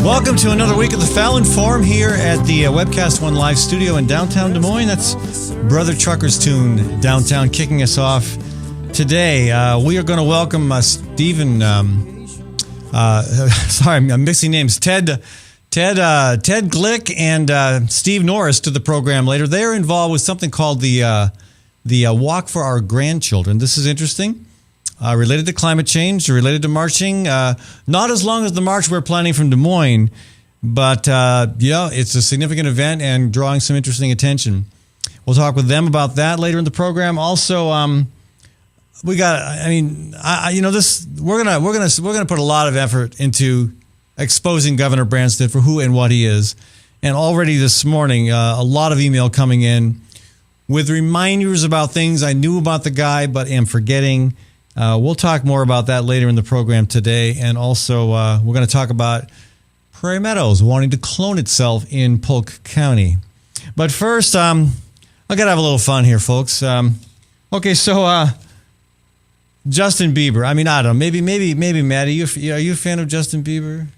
Welcome to another week of the Fallon Forum here at the Webcast One Live studio in downtown Des Moines. That's Brother Trucker's Tune downtown kicking us off today. We are going to welcome Stephen. Sorry, I'm mixing names. Ted Glick and Steve Norris to the program later. They're involved with something called the Walk for Our Grandchildren. This is interesting. Related to climate change, related to marching. Not as long as the march we're planning from Des Moines, but it's a significant event and drawing some interesting attention. We'll talk with them about that later in the program. Also, we got. We're gonna put a lot of effort into exposing Governor Branstad for who and what he is. And already this morning, a lot of email coming in with reminders about things I knew about the guy but am forgetting. We'll talk more about that later in the program today. And also, we're going to talk about Prairie Meadows wanting to clone itself in Polk County. But first, I got to have a little fun here, folks. Okay, so Justin Bieber. I mean, I don't know. Maybe, Maddie, are you a fan of Justin Bieber?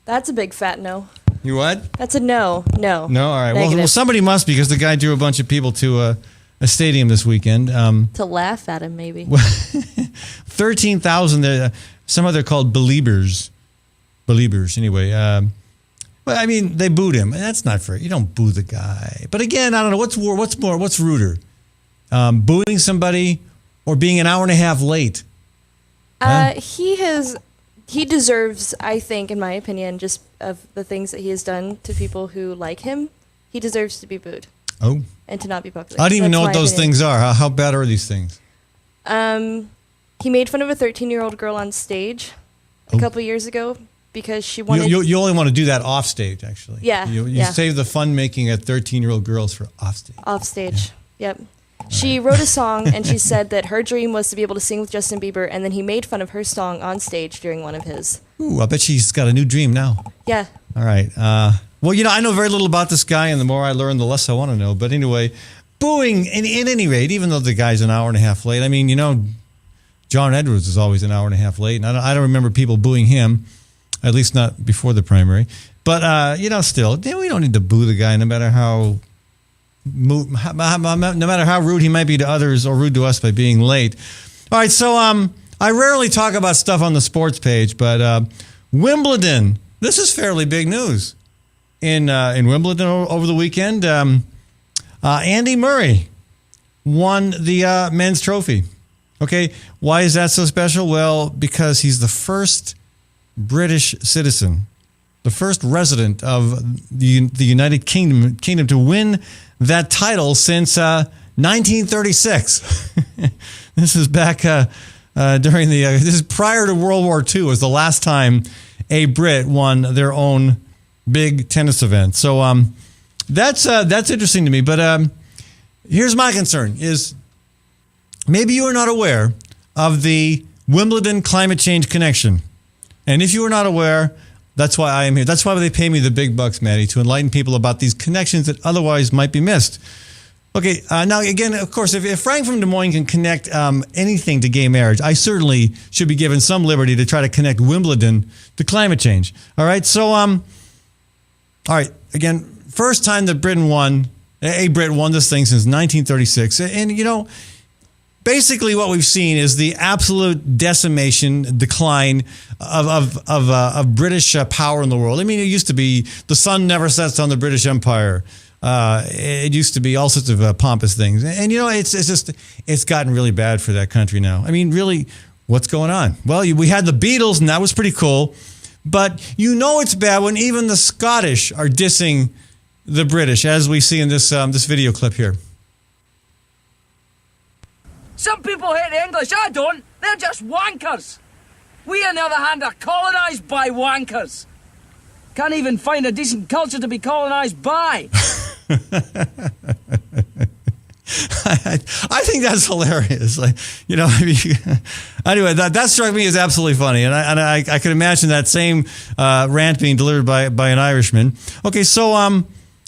That's a big fat no. You what? That's a no. No, all right. Well, somebody must, because the guy drew a bunch of people to a stadium this weekend. To laugh at him, maybe. 13,000. Some of them are called Beliebers. Anyway. Well, I mean, they booed him. That's not fair. You don't boo the guy. But again, I don't know. What's ruder? Booing somebody or being an hour and a half late? He deserves, I think, in my opinion, just of the things that he has done to people who like him, he deserves to be booed. Oh. And to not be popular. I don't even know what those things are. How bad are these things? He made fun of a 13-year-old girl on stage a couple years ago because she wanted... You only want to do that off stage, actually. Yeah. You save the fun making at 13-year-old girls for off stage. Off stage, yep. She wrote a song, and she said that her dream was to be able to sing with Justin Bieber, and then he made fun of her song on stage during one of his. Ooh, I bet she's got a new dream now. Yeah. All right. Well, I know very little about this guy, and the more I learn, the less I want to know. But anyway, booing, in any rate, even though the guy's an hour and a half late. I mean, John Edwards is always an hour and a half late, and I don't remember people booing him, at least not before the primary. But, still, we don't need to boo the guy no matter how rude he might be to others or rude to us by being late. All right, so I rarely talk about stuff on the sports page, but Wimbledon, this is fairly big news. In Wimbledon over the weekend, Andy Murray won the men's trophy. Okay, why is that so special? Well, because he's the first British citizen, the first resident of the United Kingdom to win that title since 1936. This is back during this is prior to World War II. Was the last time a Brit won their own big tennis event. So that's interesting to me. But here's my concern: is maybe you are not aware of the Wimbledon climate change connection, and if you are not aware, that's why I am here. That's why they pay me the big bucks, Maddie, to enlighten people about these connections that otherwise might be missed. Okay, now again, of course, if Frank from Des Moines can connect anything to gay marriage, I certainly should be given some liberty to try to connect Wimbledon to climate change. All right, so all right, again, first time that a Brit won this thing since 1936, and basically what we've seen is the absolute decline of British power in the world. I mean, it used to be the sun never sets on the British Empire. It used to be all sorts of pompous things. And, it's gotten really bad for that country now. I mean, really, what's going on? Well, we had the Beatles, and that was pretty cool. But it's bad when even the Scottish are dissing the British, as we see in this video clip here. Some people hate the English, I don't. They're just wankers. We, on the other hand, are colonised by wankers. Can't even find a decent culture to be colonised by. I think that's hilarious. Anyway, that struck me as absolutely funny, and I could imagine that same rant being delivered by an Irishman. Okay, so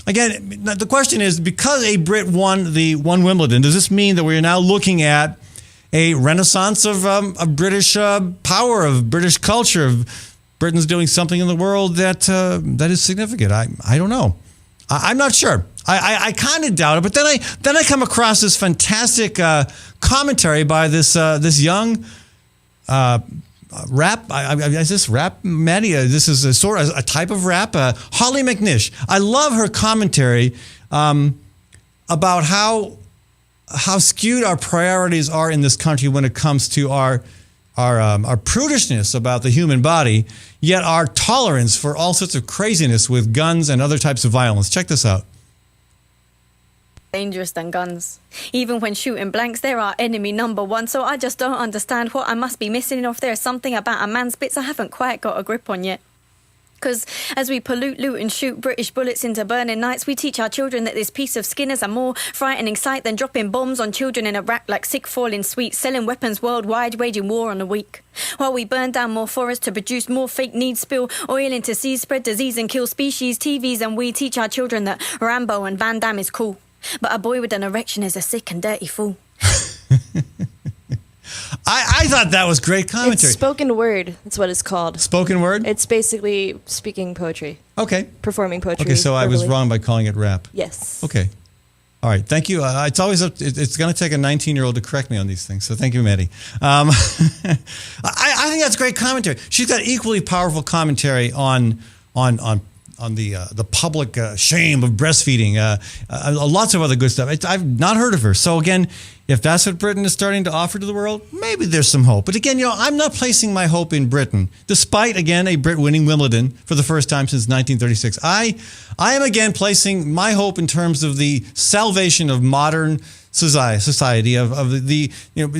again, the question is, because a Brit won Wimbledon, does this mean that we are now looking at a renaissance of British power, of British culture, of Britain's doing something in the world that is significant. I don't know. I'm not sure. I kind of doubt it, but then I come across this fantastic commentary by this young rap. Is this rap, Maddie? This is a sort of a type of rap. Holly McNish. I love her commentary about how skewed our priorities are in this country when it comes to our prudishness about the human body, yet our tolerance for all sorts of craziness with guns and other types of violence. Check this out. Dangerous than guns. Even when shooting blanks, they're our enemy number one. So I just don't understand what I must be missing, or if there's something about a man's bits I haven't quite got a grip on yet. Because as we pollute, loot and shoot British bullets into burning nights, we teach our children that this piece of skin is a more frightening sight than dropping bombs on children in Iraq like sick falling sweets, selling weapons worldwide, waging war on the weak. While we burn down more forests to produce more fake needs, spill oil into seas, spread disease and kill species, TVs, and we teach our children that Rambo and Van Damme is cool. But a boy with an erection is a sick and dirty fool. I thought that was great commentary. It's spoken word. That's what it's called. Spoken word? It's basically speaking poetry. Okay. Performing poetry. Okay, so I was verbally. wrong by calling it rap. Yes. Okay. All right. Thank you. It's always it's going to take a 19-year-old to correct me on these things. So thank you, Maddie. I think that's great commentary. She's got equally powerful commentary on the public shame of breastfeeding. Lots of other good stuff. I've not heard of her. So again, if that's what Britain is starting to offer to the world, maybe there's some hope. But again, I'm not placing my hope in Britain, despite, again, a Brit winning Wimbledon for the first time since 1936. I am, again, placing my hope in terms of the salvation of modern society, of the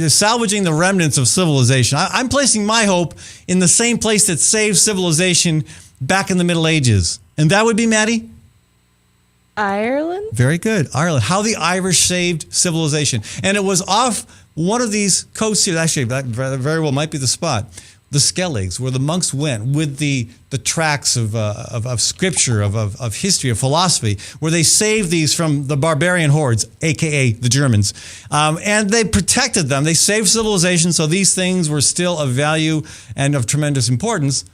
salvaging the remnants of civilization. I'm placing my hope in the same place that saved civilization back in the Middle Ages. And that would be, Maddie? Ireland? Very good. Ireland. How the Irish saved civilization. And it was off one of these coasts here. Actually, that very well might be the spot. The Skelligs, where the monks went with the tracts of scripture, of history, of philosophy, where they saved these from the barbarian hordes, a.k.a. the Germans. And they protected them. They saved civilization, so these things were still of value and of tremendous importance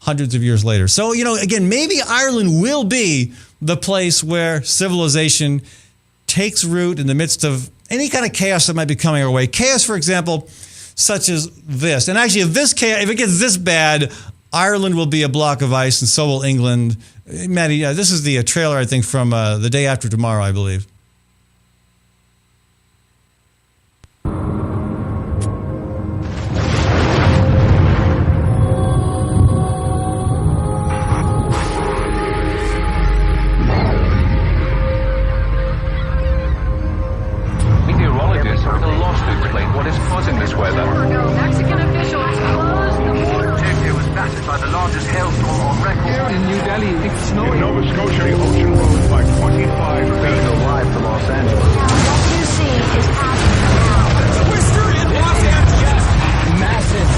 hundreds of years later. So, again, maybe Ireland will be the place where civilization takes root in the midst of any kind of chaos that might be coming our way. Chaos, for example, such as this. And actually, if it gets this bad, Ireland will be a block of ice, and so will England. Maddie, this is the trailer, I think, from The Day After Tomorrow, I believe. Mexican officials closed the border. It was battered by the largest hailstorm on record. Here in New Delhi, it's snowing. In Nova Scotia, the ocean rose by 25 feet. Live from Los Angeles. What you see is happening now. Twister in Los Angeles. Massive.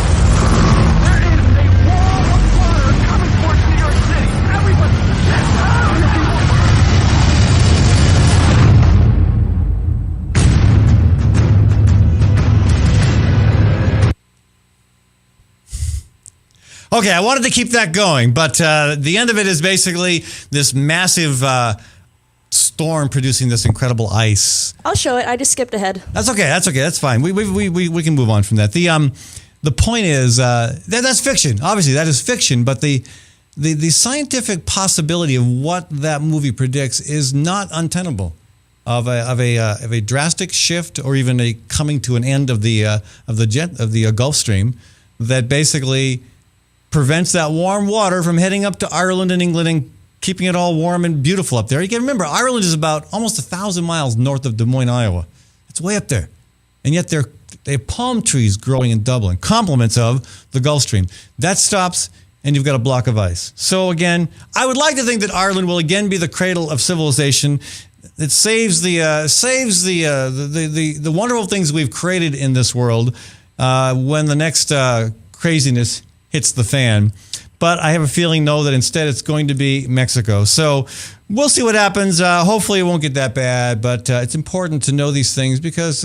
There is a wall of water coming towards New York City. Everybody, get out! Okay, I wanted to keep that going, but the end of it is basically this massive storm producing this incredible ice. I'll show it. I just skipped ahead. That's okay. That's fine. We can move on from that. The point is that's fiction. Obviously, that is fiction, but the scientific possibility of what that movie predicts is not untenable. Of a drastic shift, or even a coming to an end of the Gulf Stream, that basically prevents that warm water from heading up to Ireland and England and keeping it all warm and beautiful up there. You can remember, Ireland is about almost 1,000 miles north of Des Moines, Iowa. It's way up there. And yet they have palm trees growing in Dublin, complements of the Gulf Stream. That stops, and you've got a block of ice. So again, I would like to think that Ireland will again be the cradle of civilization. It saves the wonderful things we've created in this world when the next craziness hits the fan. But I have a feeling, though, that instead it's going to be Mexico. So we'll see what happens. Hopefully it won't get that bad, but it's important to know these things, because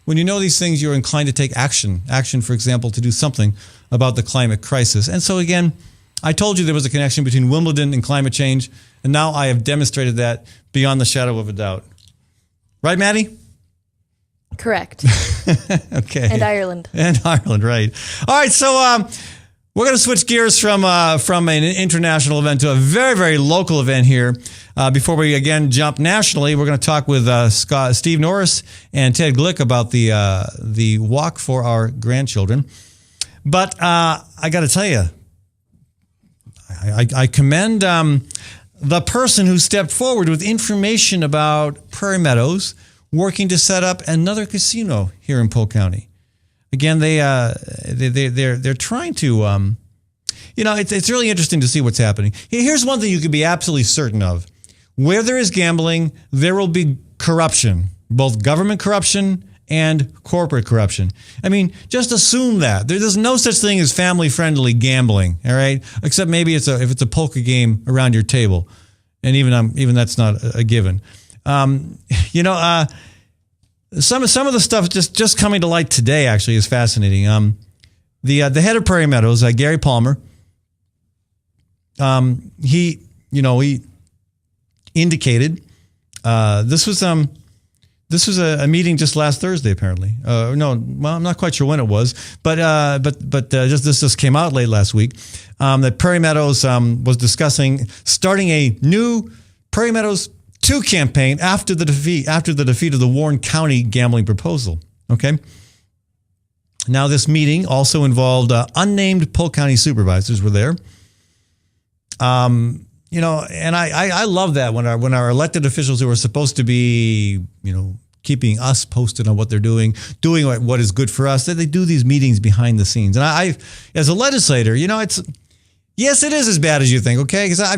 when you know these things, you're inclined to take action. Action, for example, to do something about the climate crisis. And so again, I told you there was a connection between Wimbledon and climate change, and now I have demonstrated that beyond the shadow of a doubt. Right, Maddie? Correct. Okay. And Ireland. And Ireland, right. All right, so we're going to switch gears from an international event to a very, very local event here. Before we, again, jump nationally, we're going to talk with Steve Norris and Ted Glick about the walk for our grandchildren. But I got to tell you, I commend the person who stepped forward with information about Prairie Meadows working to set up another casino here in Polk County. Again, they're trying to, it's really interesting to see what's happening. Here's one thing you can be absolutely certain of. Where there is gambling, there will be corruption, both government corruption and corporate corruption. I mean, just assume that. There's no such thing as family-friendly gambling, all right? Except maybe if it's a poker game around your table. And even that's not a given. Some of the stuff just coming to light today actually is fascinating. The head of Prairie Meadows, Gary Palmer, he indicated this was a meeting just last Thursday apparently. I'm not quite sure when it was, but this came out late last week. That Prairie Meadows was discussing starting a new Prairie Meadows 2 campaign after the defeat of the Warren County gambling proposal. Okay. Now this meeting also involved unnamed Polk County supervisors were there. And I love that when our elected officials who are supposed to be, keeping us posted on what they're doing what is good for us, that they do these meetings behind the scenes. And I as a legislator, yes, it is as bad as you think, okay? Because I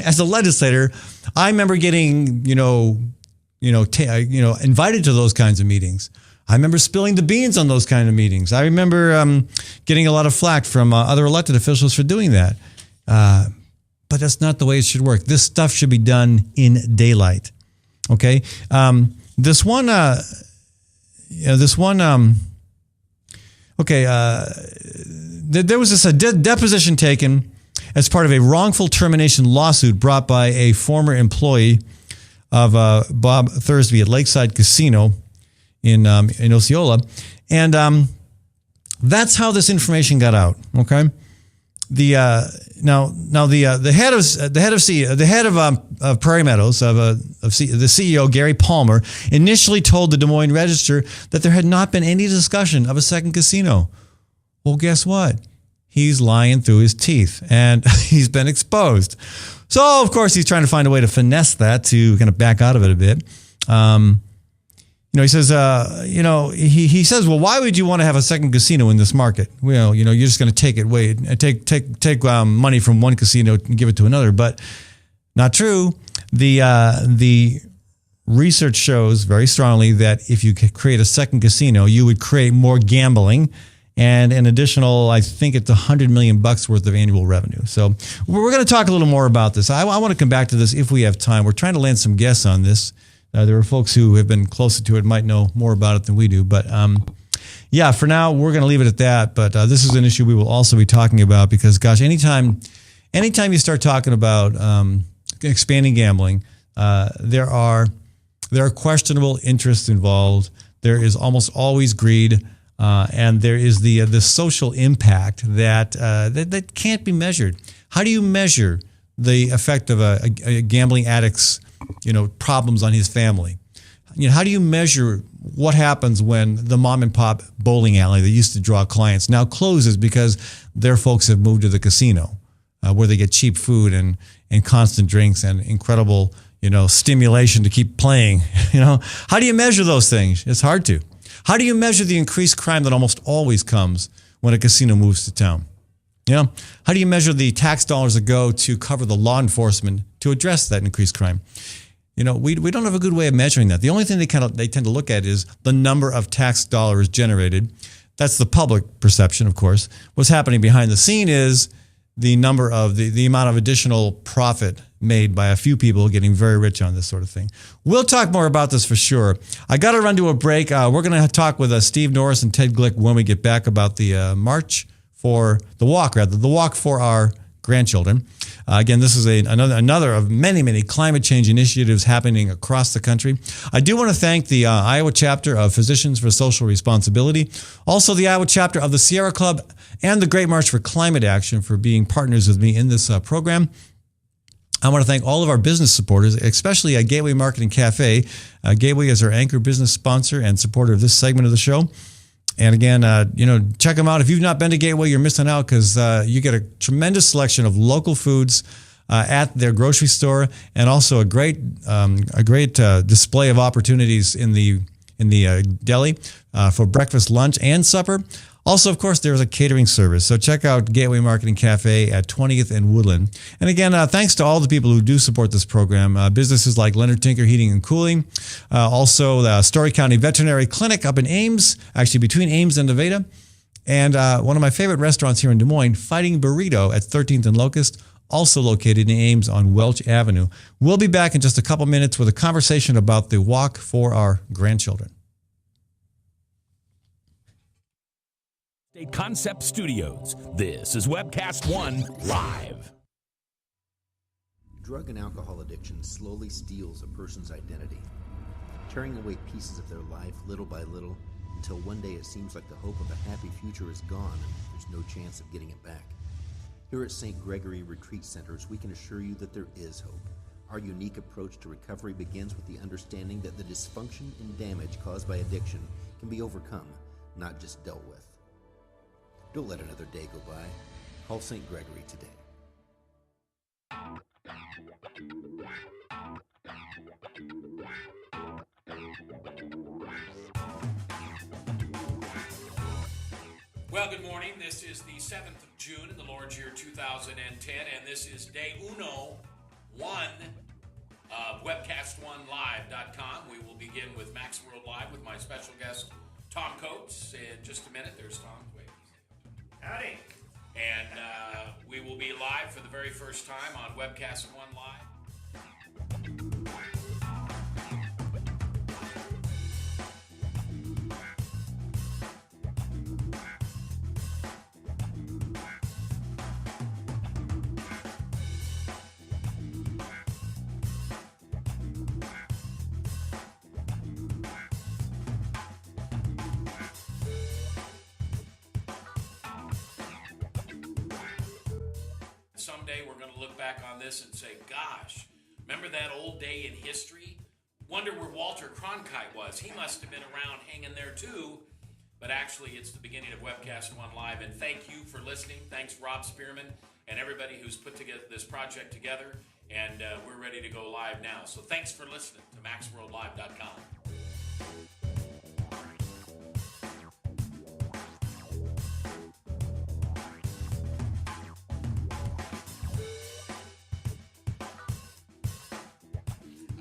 as a legislator, I remember getting, invited to those kinds of meetings. I remember spilling the beans on those kind of meetings. I remember getting a lot of flack from other elected officials for doing that. But that's not the way it should work. This stuff should be done in daylight. Okay. There was this deposition taken as part of a wrongful termination lawsuit brought by a former employee of Bob Thursby at Lakeside Casino in Osceola, and that's how this information got out. Okay, the head of Prairie Meadows the CEO Gary Palmer initially told the Des Moines Register that there had not been any discussion of a second casino. Well, guess what? He's lying through his teeth, and he's been exposed. So, of course, he's trying to find a way to finesse that to kind of back out of it a bit. He says, he says, well, why would you want to have a second casino in this market? Well, you're just going to take money from one casino and give it to another, but not true. The research shows very strongly that if you create a second casino, you would create more gambling and an additional, I think it's $100 million worth of annual revenue. So we're going to talk a little more about this. I want to come back to this if we have time. We're trying to land some guests on this. There are folks who have been closer to it, might know more about it than we do. But for now, we're going to leave it at that. But this is an issue we will also be talking about because, gosh, anytime you start talking about expanding gambling, there are questionable interests involved. There is almost always greed. And there is the social impact that can't be measured. How do you measure the effect of a gambling addict's problems on his family? How do you measure what happens when the mom and pop bowling alley that used to draw clients now closes because their folks have moved to the casino, where they get cheap food and constant drinks and incredible stimulation to keep playing? How do you measure those things? It's hard to. How do you measure the increased crime that almost always comes when a casino moves to town? How do you measure the tax dollars that go to cover the law enforcement to address that increased crime? We don't have a good way of measuring that. The only thing they tend to look at is the number of tax dollars generated. That's the public perception, of course. What's happening behind the scene is the number of the amount of additional profit made by a few people getting very rich on this sort of thing. We'll talk more about this for sure. I got to run to a break. We're going to talk with Steve Norris and Ted Glick when we get back about the the walk for our grandchildren. Again, this is another of many climate change initiatives happening across the country. I do want to thank the Iowa chapter of Physicians for Social Responsibility, also the Iowa chapter of the Sierra Club and the Great March for Climate Action for being partners with me in this program. I want to thank all of our business supporters, especially at Gateway Marketing Cafe. Gateway is our anchor business sponsor and supporter of this segment of the show. And again, check them out. If you've not been to Gateway, you're missing out because you get a tremendous selection of local foods at their grocery store, and also a great display of opportunities in the deli for breakfast, lunch, and supper. Also, of course, there's a catering service. So check out Gateway Marketing Cafe at 20th and Woodland. And again, thanks to all the people who do support this program. Businesses like Leonard Tinker Heating and Cooling. Also, the Story County Veterinary Clinic up in Ames, actually between Ames and Nevada. And one of my favorite restaurants here in Des Moines, Fighting Burrito at 13th and Locust, also located in Ames on Welch Avenue. We'll be back in just a couple minutes with a conversation about the walk for our grandchildren. Concept Studios. This is Webcast One Live. Drug and alcohol addiction slowly steals a person's identity, tearing away pieces of their life little by little until one day it seems like the hope of a happy future is gone and there's no chance of getting it back. Here at St. Gregory Retreat Centers, we can assure you that there is hope. Our unique approach to recovery begins with the understanding that the dysfunction and damage caused by addiction can be overcome, not just dealt with. Don't let another day go by. Call St. Gregory today. Well, good morning. This is the 7th of June in the Lord's year 2010, and this is day 1 of webcast1live.com. We will begin with Max World Live with my special guest, Tom Coates. In just a minute, there's Tom. Wait. Howdy. And we will be live for the very first time on Webcast One Live. Someday we're going to look back on this and say, gosh, remember that old day in history? Wonder where Walter Cronkite was. He must have been around hanging there too. But actually, it's the beginning of Webcast One Live. And thank you for listening. Thanks, Rob Spearman, and everybody who's put together this project together. And we're ready to go live now. So thanks for listening to MaxWorldLive.com.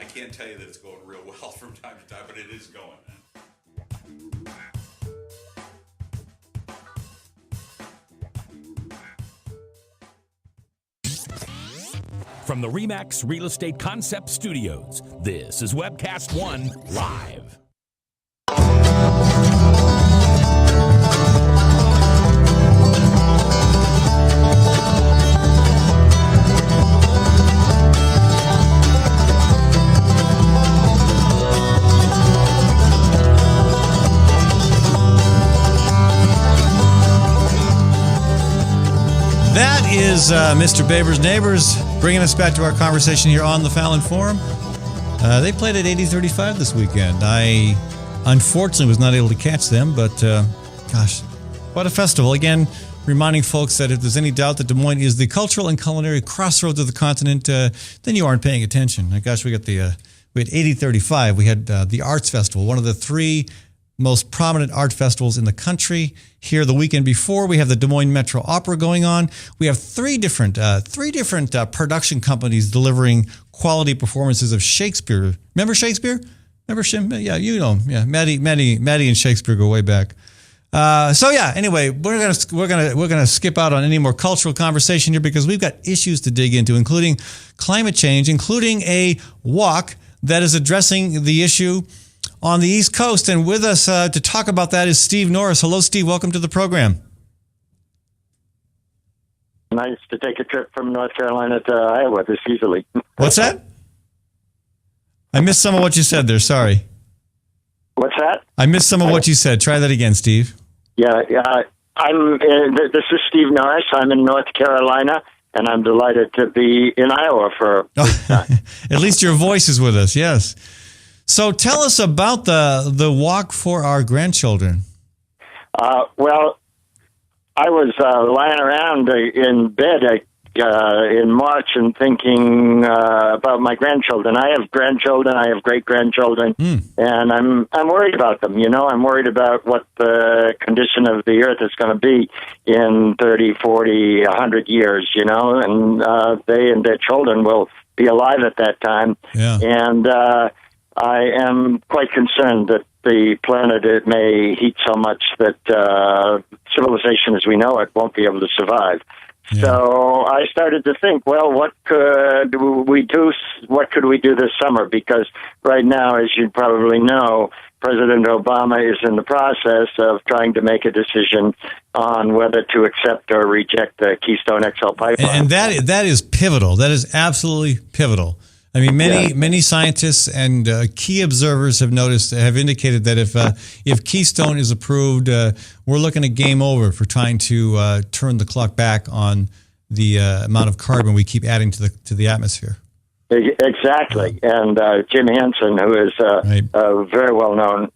I can't tell you that it's going real well from time to time, but it is going. From the RE/MAX Real Estate Concept Studios, this is Webcast One Live. That is Mr. Baber's Neighbors, bringing us back to our conversation here on the Fallon Forum. They played at 8035 this weekend. I unfortunately was not able to catch them, but gosh, what a festival. Again, reminding folks that if there's any doubt that Des Moines is the cultural and culinary crossroads of the continent, then you aren't paying attention. Gosh, we had 8035. We had the Arts Festival, one of the three most prominent art festivals in the country. Here the weekend before, we have the Des Moines Metro Opera going on. We have three different production companies delivering quality performances of Shakespeare. Remember Shakespeare? Yeah, you know him. Yeah, Maddie and Shakespeare go way back. Anyway, we're gonna skip out on any more cultural conversation here because we've got issues to dig into, including climate change, including a walk that is addressing the issue on the East Coast. And with us to talk about that is Steve Norris. Hello, Steve. Welcome to the program. nice to take a trip from North Carolina to Iowa this easily. What's that? I missed some of what you said there. Sorry. What's that? I missed some of what you said. Try that again, Steve. Yeah. This is Steve Norris. I'm in North Carolina, and I'm delighted to be in Iowa for At least your voice is with us, yes. So tell us about the walk for our grandchildren. Well, I was lying around in bed in March and thinking about my grandchildren. I have grandchildren. I have great-grandchildren, and I'm worried about them. I'm worried about what the condition of the earth is going to be in 30, 40, 100 years, and they and their children will be alive at that time. Yeah. And I am quite concerned that the planet it may heat so much that civilization as we know it won't be able to survive. Yeah. So I started to think, well, what could we do? What could we do this summer? Because right now, as you probably know, President Obama is in the process of trying to make a decision on whether to accept or reject the Keystone XL pipeline. And that is pivotal. That is absolutely pivotal. I mean, many scientists and key observers have indicated that if Keystone is approved, we're looking at game over for trying to turn the clock back on the amount of carbon we keep adding to the atmosphere. Exactly. And Jim Hansen, who is a very well-known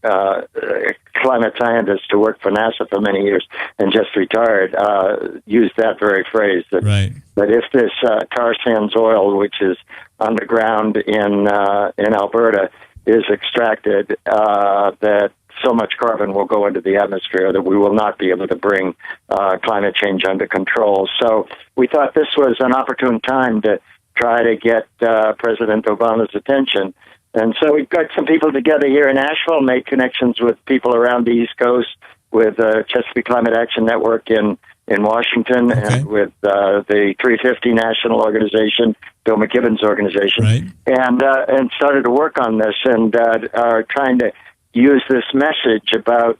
climate scientist who worked for NASA for many years and just retired, used that very phrase, that if this tar sands oil, which is underground in Alberta, is extracted, that so much carbon will go into the atmosphere that we will not be able to bring climate change under control. So we thought this was an opportune time to try to get President Obama's attention. And so we've got some people together here in Asheville, made connections with people around the East Coast, with Chesapeake Climate Action Network in Washington, and with the 350 National Organization, Bill McKibben's organization, and started to work on this and are trying to use this message about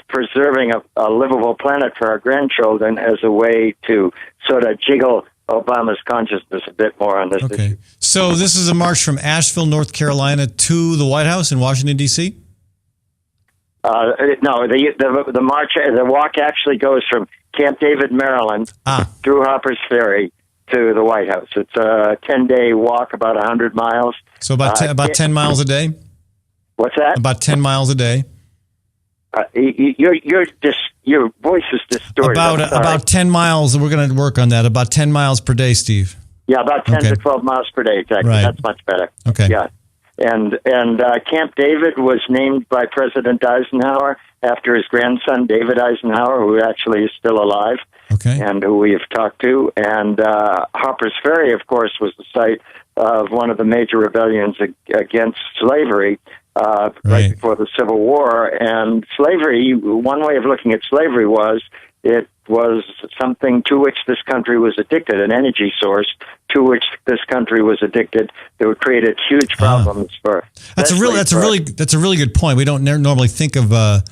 preserving a livable planet for our grandchildren as a way to sort of jiggle Obama's consciousness a bit more on this issue. So this is a march from Asheville, North Carolina to the White House in Washington, D.C.? No, the march, the walk actually goes from Camp David, Maryland, through Harper's Ferry to the White House. It's a 10-day walk, about 100 miles. So about 10 miles a day? What's that? About 10 miles a day. Your voice is distorted. About 10 miles. We're going to work on that. About 10 miles per day, Steve. Yeah, about 10 to 12 miles per day. Exactly. Right. That's much better. Okay. Yeah. And Camp David was named by President Eisenhower after his grandson, David Eisenhower, who actually is still alive, and who we have talked to. And Harper's Ferry, of course, was the site of one of the major rebellions against slavery right before the Civil War. And slavery, one way of looking at slavery was it was something to which this country was addicted, an energy source to which this country was addicted that created huge problems for. That's a really good point. We don't normally think of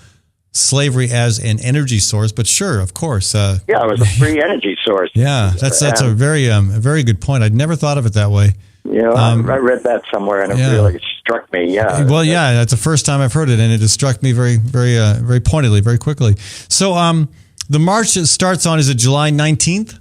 slavery as an energy source, but sure, of course. It was a free energy source. Yeah, that's a very good point. I'd never thought of it that way. I read that somewhere, and it really struck me. Yeah. Well, that's the first time I've heard it, and it has struck me very, very, very pointedly, very quickly. So, the march starts is it July 19th?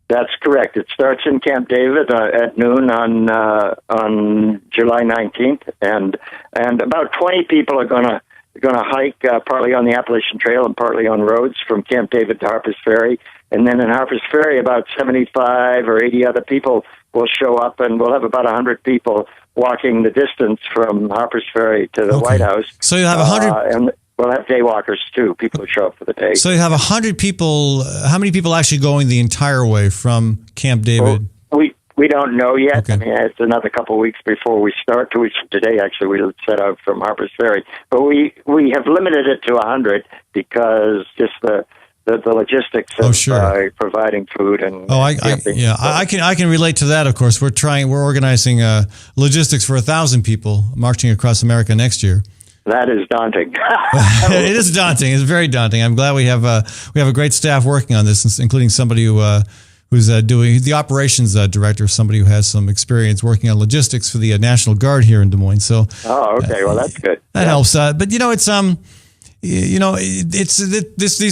That's correct. It starts in Camp David at noon on July 19th, and about 20 people are going to hike partly on the Appalachian Trail and partly on roads from Camp David to Harper's Ferry, and then in Harper's Ferry, about 75 or 80 other people will show up, and we'll have about 100 people walking the distance from Harper's Ferry to the White House. So you'll have 100... and we'll have day walkers, too, people who show up for the day. So you have 100 people. How many people actually going the entire way from Camp David? Well, we don't know yet. Okay. I mean, it's another couple of weeks before we start. 2 weeks from today, actually, we set out from Harper's Ferry. But we have limited it to 100 because just the logistics of providing food and I can relate to that. Of course, we're organizing logistics for 1,000 people marching across America next year. That is daunting. It is daunting. It's very daunting. I'm glad we have a great staff working on this, including somebody who's doing the operations director, somebody who has some experience working on logistics for the National Guard here in Des Moines. So, okay, well that's good. That helps. But these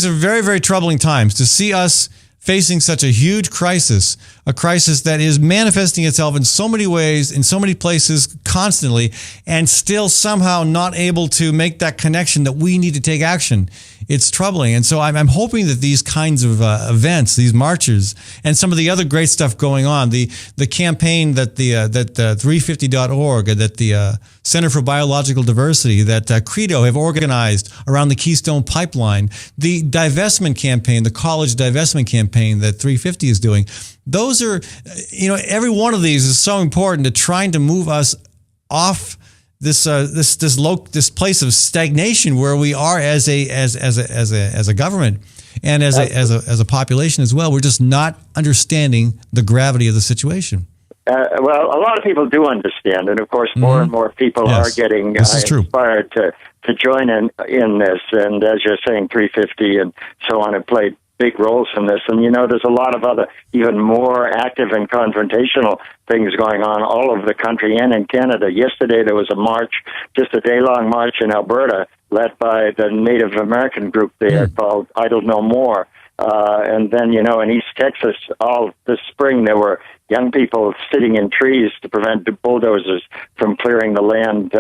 are very, very troubling times to see us facing such a huge crisis, a crisis that is manifesting itself in so many ways, in so many places constantly, and still somehow not able to make that connection that we need to take action. It's troubling. And so I'm hoping that these kinds of events, these marches, and some of the other great stuff going on, the campaign that the 350.org, that the Center for Biological Diversity, that Credo have organized around the Keystone Pipeline, the divestment campaign, the college divestment campaign that 350 is doing, those are, every one of these is so important to trying to move us off this place of stagnation where we are as a government and as a population as well. We're just not understanding the gravity of the situation. Well, a lot of people do understand, and of course, more and more people are getting inspired to join in this. And as you're saying, 350 and so on have played big roles in this. And there's a lot of other even more active and confrontational things going on all over the country and in Canada. Yesterday there was a march, just a day-long march in Alberta, led by the Native American group there called Idle No More. And then, in East Texas, all this spring, there were young people sitting in trees to prevent the bulldozers from clearing the land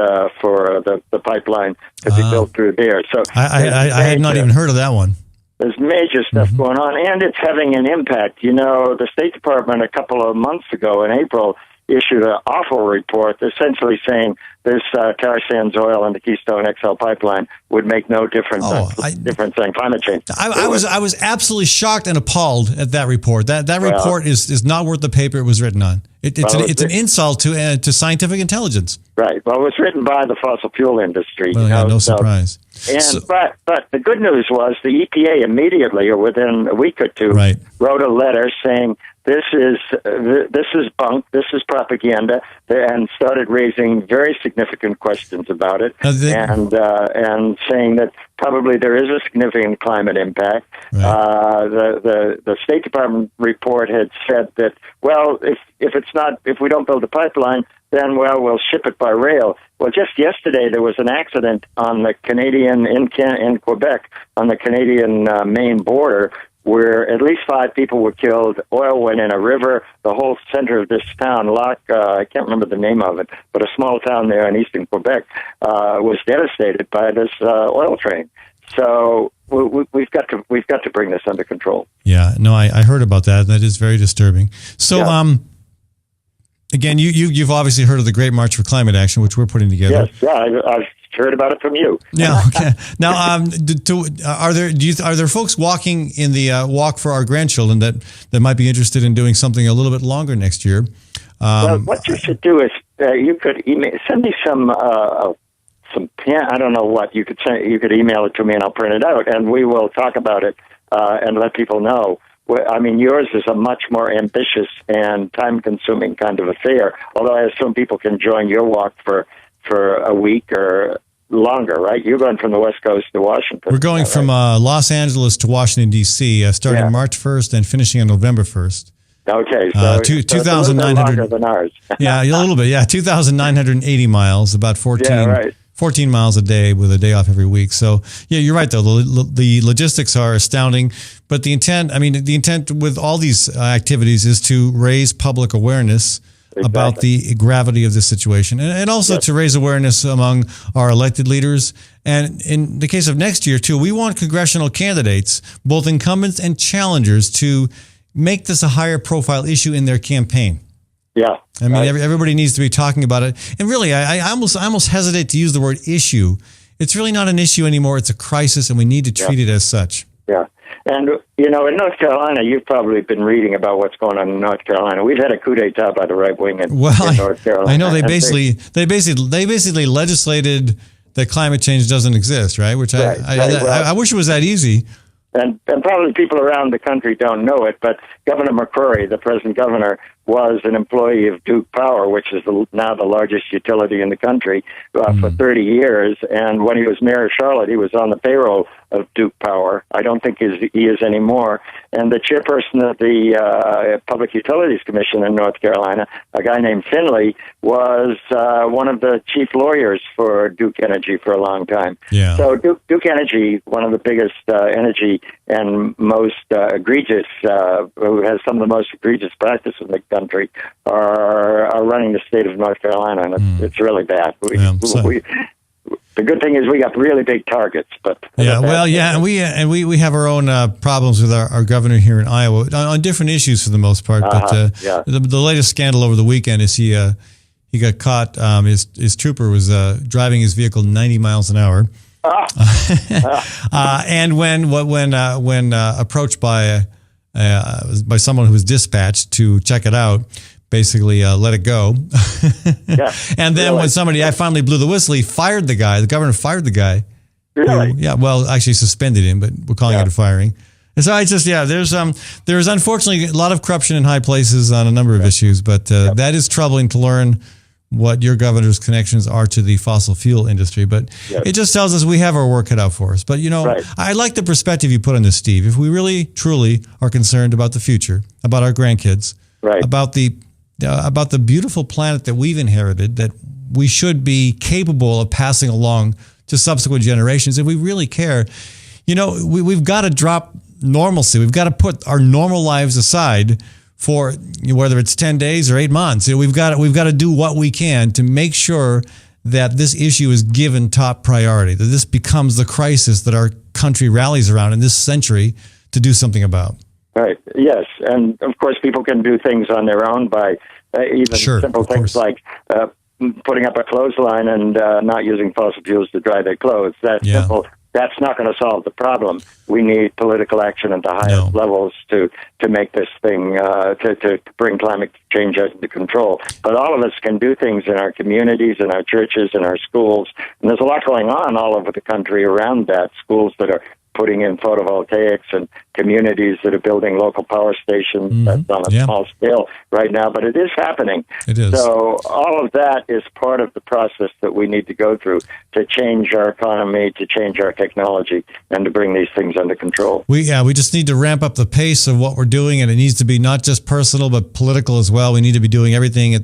for the pipeline to be built through there. So I had not even heard of that one. There's major stuff going on, and it's having an impact. The State Department a couple of months ago in April issued an awful report essentially saying this tar sands oil in the Keystone XL pipeline would make no difference in climate change. I was absolutely shocked and appalled at that report. That report is not worth the paper it was written on. It's an insult to scientific intelligence. Right. Well, it was written by the fossil fuel industry. Well, no surprise. But the good news was the EPA immediately, or within a week or two, wrote a letter saying this is bunk, this is propaganda, and started raising very significant questions about it, and saying that probably there is a significant climate impact. The State Department report had said that, well, if we don't build a pipeline, then we'll ship it by rail. Well, just yesterday there was an accident on the Canadian in Quebec on the Canadian Maine border, where at least 5 people were killed. Oil went in a river. The whole center of this town, I can't remember the name of it, but a small town there in eastern Quebec, was devastated by this oil train. So we've got to bring this under control. Yeah, no, I heard about that. That is very disturbing. So, again, you've obviously heard of the Great March for Climate Action, which we're putting together. Yes, I've heard about it from you. Yeah. Okay. Now, are there folks walking in the Walk for Our Grandchildren that might be interested in doing something a little bit longer next year? Well, what you should do is you could send me some pen. I don't know what you could send. You could email it to me, and I'll print it out, and we will talk about it and let people know. I mean, yours is a much more ambitious and time-consuming kind of affair. Although I assume people can join your walk for a week or longer, right? You're going from the West Coast to Washington. We're going from Los Angeles to Washington, D.C., starting March 1st and finishing on November 1st. Okay, so 2,900 longer than ours. Yeah, a little bit. Yeah, 2,980 miles, about 14 miles a day with a day off every week. So, yeah, you're right, though. The logistics are astounding. But the intent with all these activities is to raise public awareness about the gravity of this situation, and also to raise awareness among our elected leaders. And in the case of next year, too, we want congressional candidates, both incumbents and challengers, to make this a higher profile issue in their campaign. Yeah. I mean, everybody needs to be talking about it. And really, I almost hesitate to use the word issue. It's really not an issue anymore. It's a crisis, and we need to treat it as such. Yeah. And, in North Carolina, you've probably been reading about what's going on in North Carolina. We've had a coup d'etat by the right wing in North Carolina. I know they basically legislated that climate change doesn't exist, right? Which I wish it was that easy. And probably people around the country don't know it, but Governor McCrory, the present governor, was an employee of Duke Power, which is now the largest utility in the country, for 30 years. And when he was mayor of Charlotte, he was on the payroll of Duke Power. I don't think he is anymore. And the chairperson of the Public Utilities Commission in North Carolina, a guy named Finley, was one of the chief lawyers for Duke Energy for a long time. Yeah. So Duke Energy, one of the biggest energy and most egregious, who has some of the most egregious practices in the country, are running the state of North Carolina, and it's really bad. The good thing is we got really big targets, but and we have our own problems with our governor here in Iowa on different issues for the most part. But the latest scandal over the weekend is he got caught. His trooper was driving his vehicle 90 miles an hour. And when approached by someone who was dispatched to check it out, basically let it go. And then when I finally blew the whistle, he fired the guy. The governor fired the guy. Really? Actually suspended him, but we're calling it a firing. And so there's unfortunately a lot of corruption in high places on a number of issues, but that is troubling to learn what your governor's connections are to the fossil fuel industry. But it just tells us we have our work cut out for us. But, I like the perspective you put on this, Steve. If we really, truly are concerned about the future, about our grandkids, about the beautiful planet that we've inherited, that we should be capable of passing along to subsequent generations, if we really care, we've got to drop normalcy. We've got to put our normal lives aside for whether it's 10 days or 8 months. We've got to do what we can to make sure that this issue is given top priority, that this becomes the crisis that our country rallies around in this century to do something about. Right. Yes. And of course, people can do things on their own by even simple things like putting up a clothesline and not using fossil fuels to dry their clothes. That's simple. That's not going to solve the problem. We need political action at the highest levels to make this thing, to bring climate change under control. But all of us can do things in our communities, in our churches, in our schools. And there's a lot going on all over the country around that. Schools that are putting in photovoltaics and communities that are building local power stations. That's on a small scale right now, but it is happening. It is. So all of that is part of the process that we need to go through to change our economy, to change our technology, and to bring these things under control. We just need to ramp up the pace of what we're doing, and it needs to be not just personal, but political as well. We need to be doing everything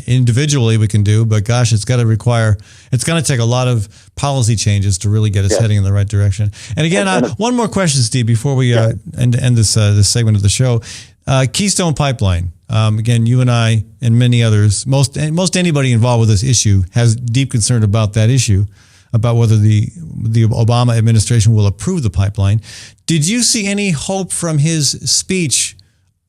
individually we can do, but gosh, it's going to take a lot of policy changes to really get us heading in the right direction. And again, one more question, Steve, before we end this segment of the show. Keystone Pipeline. Again, you and I and many others, most anybody involved with this issue has deep concern about that issue, about whether the Obama administration will approve the pipeline. Did you see any hope from his speech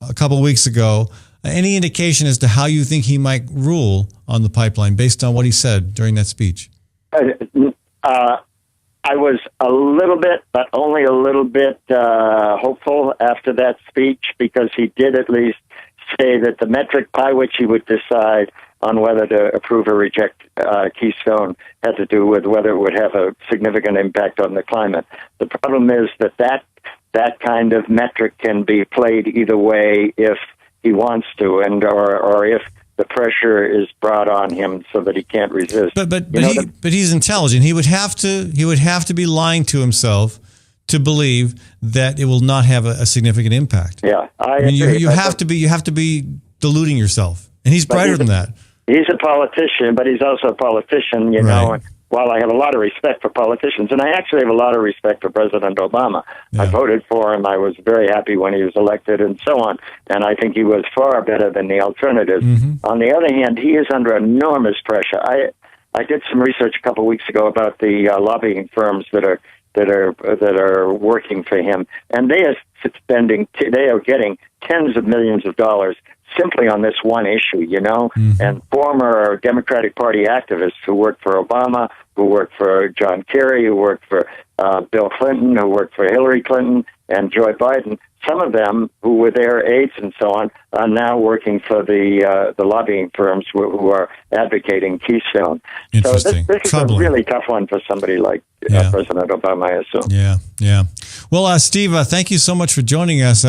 a couple of weeks ago? Any indication as to how you think he might rule on the pipeline based on what he said during that speech? I was a little bit, but only a little bit hopeful after that speech, because he did at least say that the metric by which he would decide on whether to approve or reject Keystone had to do with whether it would have a significant impact on the climate. The problem is that kind of metric can be played either way if he wants to, or if the pressure is brought on him so that he can't resist. But he's intelligent. He would have to be lying to himself to believe that it will not have a significant impact. Yeah, you have to be deluding yourself, and he's brighter than that. He's a politician, but he's also a politician, know. And while I have a lot of respect for politicians, and I actually have a lot of respect for President Obama. I voted for him. I was very happy when he was elected and so on. And I think he was far better than the alternative. On the other hand, he is under enormous pressure. I did some research a couple of weeks ago about the lobbying firms that are working for him, and they are getting tens of millions of dollars simply on this one issue, and former Democratic Party activists who worked for Obama, who worked for John Kerry, who worked for Bill Clinton, who worked for Hillary Clinton and Joe Biden, some of them who were their aides and so on are now working for the lobbying firms who are advocating Keystone. So this is a really tough one for somebody like President Obama, I assume. Yeah. Well, Steve, thank you so much for joining us.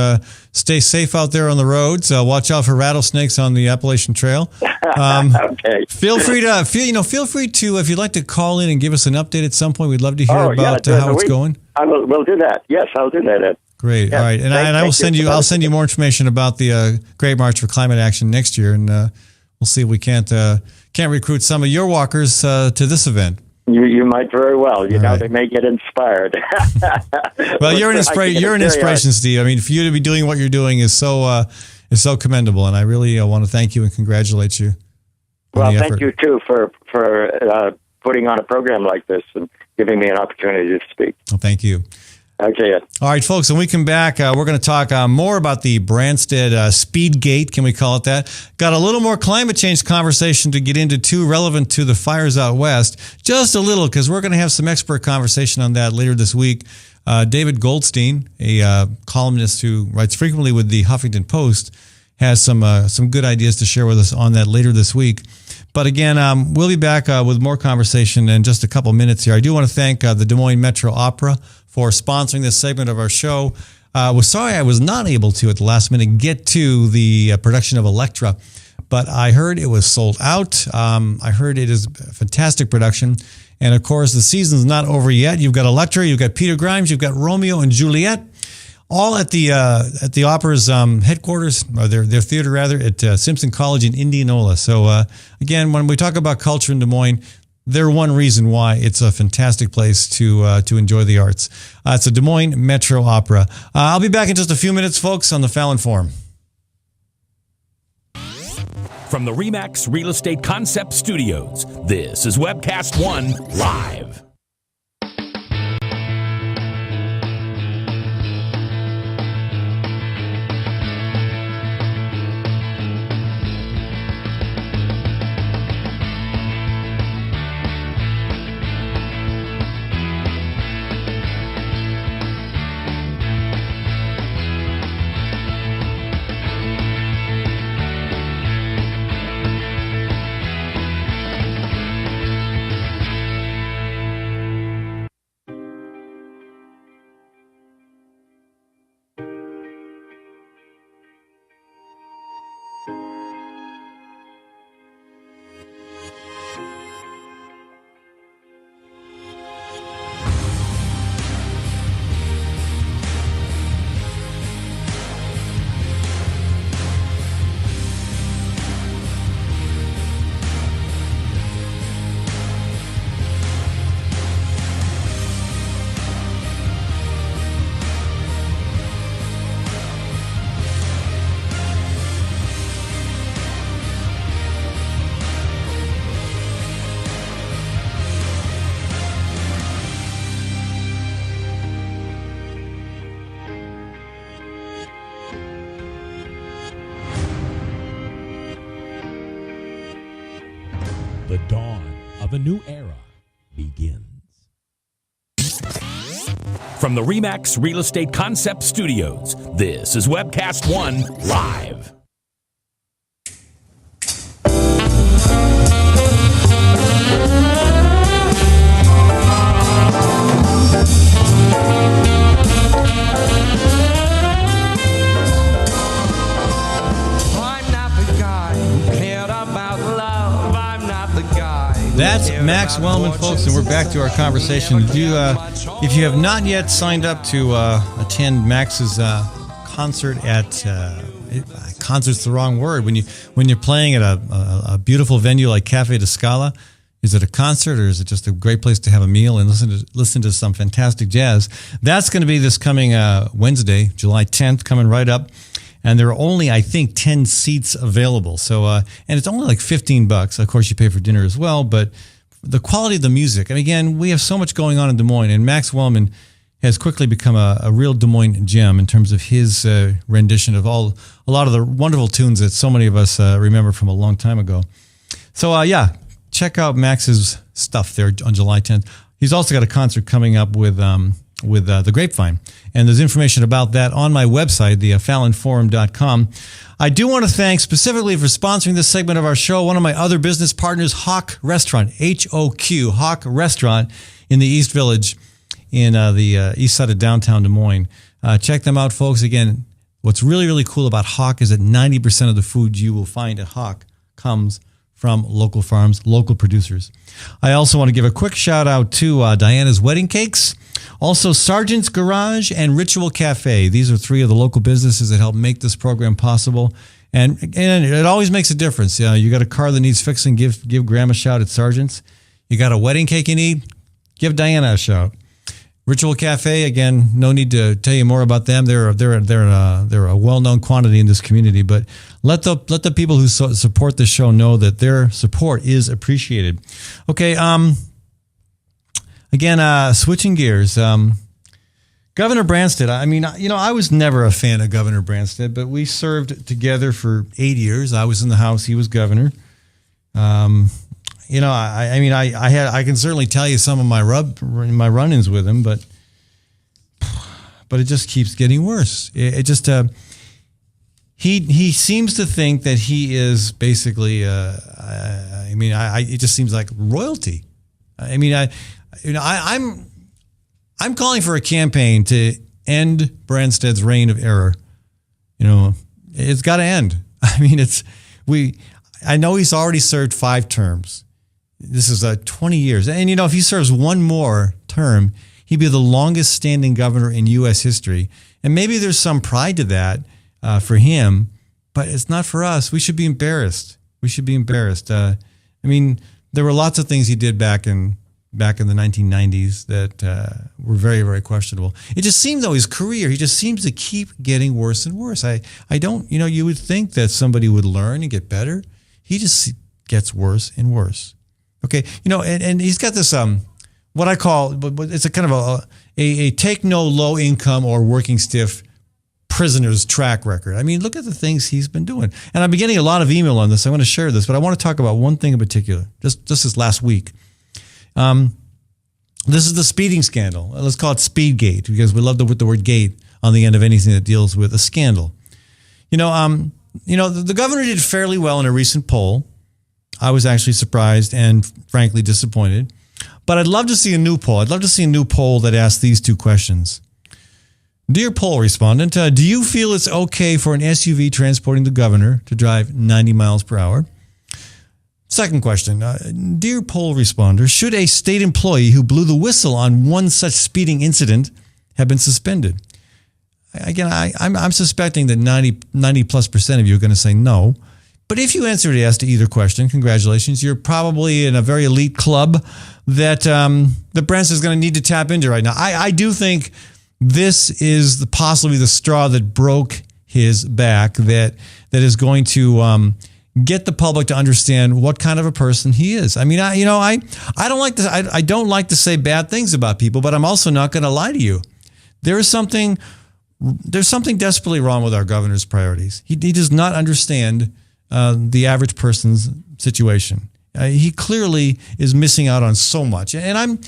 Stay safe out there on the roads. Watch out for rattlesnakes on the Appalachian Trail. Okay. Feel free to if you'd like to call in and give us an update at some point. We'd love to hear about how it's going. We'll do that. Yes, I'll do that, Ed. Great. Yeah. All right, and I will send you. I'll send you more information about the Great March for Climate Action next year, and we'll see if we can't recruit some of your walkers to this event. You might very well. They may get inspired. Well, you're an inspiration, Steve. I mean, for you to be doing what you're doing is so commendable, and I really want to thank you and congratulate you. Well, thank you too for putting on a program like this and giving me an opportunity to speak. Well, thank you. Okay. All right, folks, when we come back, we're going to talk more about the Branstad speed gate, can we call it that? Got a little more climate change conversation to get into, too, relevant to the fires out west. Just a little, because we're going to have some expert conversation on that later this week. David Goldstein, a columnist who writes frequently with the Huffington Post, has some good ideas to share with us on that later this week. But again, we'll be back with more conversation in just a couple minutes here. I do want to thank the Des Moines Metro Opera for sponsoring this segment of our show. Was sorry I was not able to at the last minute get to the production of Elektra, but I heard it was sold out. I heard it is a fantastic production. And of course, the season's not over yet. You've got Elektra, you've got Peter Grimes, you've got Romeo and Juliet, all at the opera's headquarters, or their theater rather, at Simpson College in Indianola. So again, when we talk about culture in Des Moines, they're one reason why it's a fantastic place to enjoy the arts. It's the Des Moines Metro Opera. I'll be back in just a few minutes, folks, on the Fallon Forum. From the RE/MAX Real Estate Concept Studios, this is Webcast One Live. The dawn of a new era begins. From the RE/MAX Real Estate Concept Studios, this is Webcast One Live. That's Max Wellman, folks, and we're back to our conversation. If you have not yet signed up to attend Max's concert at concert's the wrong word. When you're playing at a beautiful venue like Cafe de Scala, is it a concert or is it just a great place to have a meal and listen to some fantastic jazz? That's going to be this coming Wednesday, July 10th, coming right up. And there are only, I think, 10 seats available. So, and it's only like $15. Of course, you pay for dinner as well. But the quality of the music, and again, we have so much going on in Des Moines, and Max Wellman has quickly become a real Des Moines gem in terms of his rendition of a lot of the wonderful tunes that so many of us remember from a long time ago. So, check out Max's stuff there on July 10th. He's also got a concert coming up with the Grapevine. And there's information about that on my website, the fallonforum.com. I do want to thank specifically for sponsoring this segment of our show, one of my other business partners, Hawk Restaurant, HOQ, Hawk Restaurant in the East Village in the east side of downtown Des Moines. Check them out, folks. Again, what's really, really cool about Hawk is that 90% of the food you will find at Hawk comes from local farms, local producers. I also want to give a quick shout out to Diana's Wedding Cakes, also Sergeant's Garage and Ritual Cafe. These are three of the local businesses that help make this program possible. And it always makes a difference. You got a car that needs fixing, give Graham a shout at Sergeant's. You got a wedding cake you need, give Diana a shout. Ritual Cafe, again, no need to tell you more about them. They're a well-known quantity in this community, but let the people who support the show know that their support is appreciated. Okay, again, switching gears. Governor Branstad, I mean, I was never a fan of Governor Branstad, but we served together for 8 years. I was in the House, he was governor. I can certainly tell you some of my run-ins with him, but it just keeps getting worse. He seems to think that he is basically, it just seems like royalty. I'm calling for a campaign to end Branstad's reign of error. It's got to end. I know he's already served 5 terms. This is 20 years. And, if he serves one more term, he'd be the longest standing governor in U.S. history. And maybe there's some pride to that for him, but it's not for us. We should be embarrassed. There were lots of things he did back in the 1990s that were very, very questionable. It just seems, though, his career, he just seems to keep getting worse and worse. I don't, you would think that somebody would learn and get better. He just gets worse and worse. Okay, and he's got this what I call, it's a kind of a take no low income or working stiff prisoner's track record. Look at the things he's been doing. And I've been getting a lot of email on this. I want to share this, but I want to talk about one thing in particular, just this last week. This is the speeding scandal. Let's call it Speedgate, because we love to put the word gate on the end of anything that deals with a scandal. The governor did fairly well in a recent poll. I was actually surprised and frankly disappointed. But I'd love to see a new poll. I'd love to see a new poll that asks these 2 questions. Dear poll respondent, do you feel it's okay for an SUV transporting the governor to drive 90 miles per hour? Second question, dear poll responder, should a state employee who blew the whistle on one such speeding incident have been suspended? Again, I'm suspecting that 90+% of you are going to say no. But if you answered yes to either question, congratulations. You're probably in a very elite club that Branstad is going to need to tap into right now. I do think this is possibly the straw that broke his back, that is going to get the public to understand what kind of a person he is. I don't like to say bad things about people, but I'm also not going to lie to you. There's something desperately wrong with our governor's priorities. He does not understand the average person's situation. He clearly is missing out on so much. And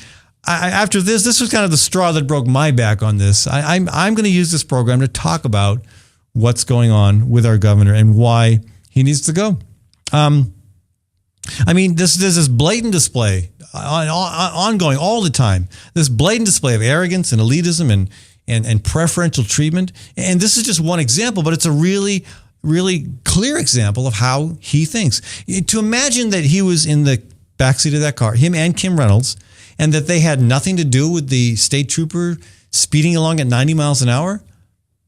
after this was kind of the straw that broke my back on this. I'm going to use this program to talk about what's going on with our governor and why he needs to go. There's this blatant display ongoing all the time. This blatant display of arrogance and elitism and preferential treatment. And this is just one example, but it's a really, really clear example of how he thinks. To imagine that he was in the backseat of that car, him and Kim Reynolds, and that they had nothing to do with the state trooper speeding along at 90 miles an hour?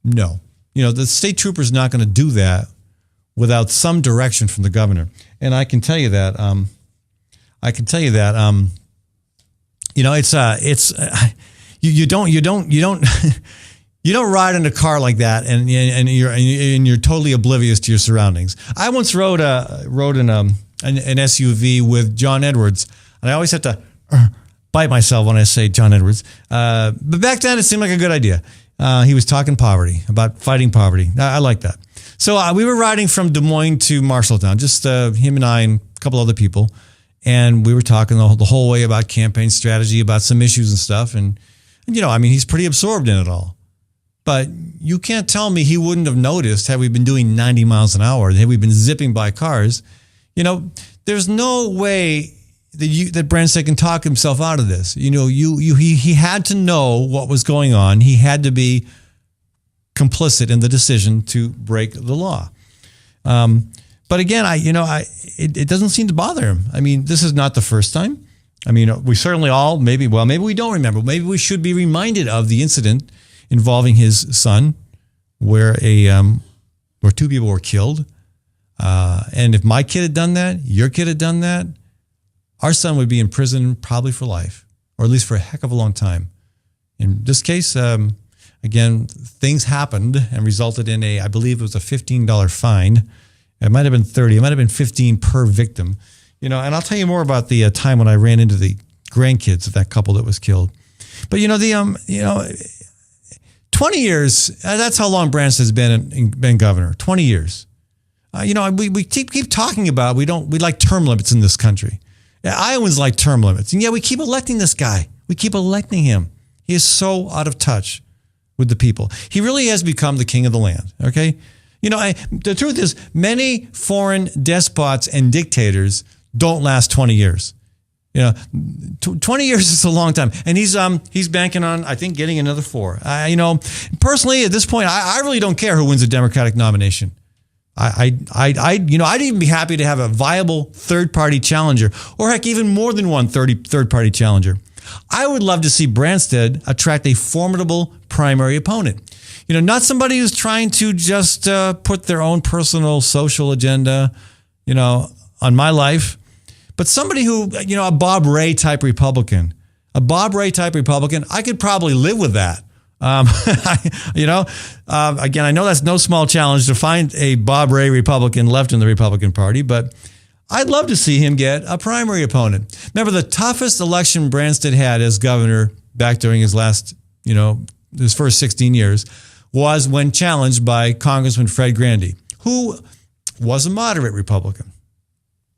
No. The state trooper is not going to do that without some direction from the governor. And I can tell you that, you don't ride in a car like that and you're totally oblivious to your surroundings. I once rode in an SUV with John Edwards, and I always have to bite myself when I say John Edwards. But back then it seemed like a good idea. He was talking poverty, about fighting poverty. I like that. So we were riding from Des Moines to Marshalltown, just him and I and a couple other people. And we were talking the whole way about campaign strategy, about some issues and stuff. And he's pretty absorbed in it all. But you can't tell me he wouldn't have noticed had we been doing 90 miles an hour, had we been zipping by cars. There's no way that Branstad can talk himself out of this. He had to know what was going on. He had to be complicit in the decision to break the law. But again, it doesn't seem to bother him. I mean, this is not the first time. I mean, we certainly all maybe we don't remember. Maybe we should be reminded of the incident involving his son, where two people were killed. And if my kid had done that, your kid had done that, our son would be in prison probably for life, or at least for a heck of a long time. In this case, again, things happened and resulted in I believe it was a $15 fine. It might have been 30. It might have been 15 per victim. And I'll tell you more about the time when I ran into the grandkids of that couple that was killed. But 20 years, that's how long Branstad's been governor. 20 years. We keep talking about we like term limits in this country. Iowans like term limits. And we keep electing this guy. We keep electing him. He is so out of touch with the people. He really has become the king of the land, okay? The truth is, many foreign despots and dictators don't last 20 years. 20 years is a long time. And he's banking on, I think, getting another 4. Personally, at this point, I really don't care who wins a Democratic nomination. I'd even be happy to have a viable third-party challenger, or heck, even more than one third-party challenger. I would love to see Branstad attract a formidable primary opponent. Not somebody who's trying to just put their own personal social agenda, on my life, but somebody who, a Bob Ray type Republican. A Bob Ray type Republican, I could probably live with that. Again, I know that's no small challenge to find a Bob Ray Republican left in the Republican Party, but I'd love to see him get a primary opponent. Remember, the toughest election Branstad had as governor back during his last, his first 16 years was when challenged by Congressman Fred Grandy, who was a moderate Republican.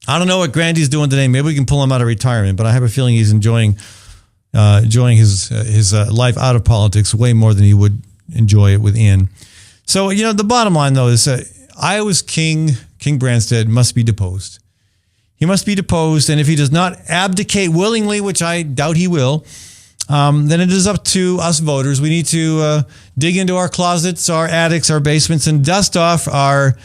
I don't know what Grandy's doing today. Maybe we can pull him out of retirement, but I have a feeling he's enjoying his life out of politics way more than he would enjoy it within. So, the bottom line, though, is Iowa's King Branstad must be deposed. He must be deposed, and if he does not abdicate willingly, which I doubt he will, then it is up to us voters. We need to dig into our closets, our attics, our basements, and dust off our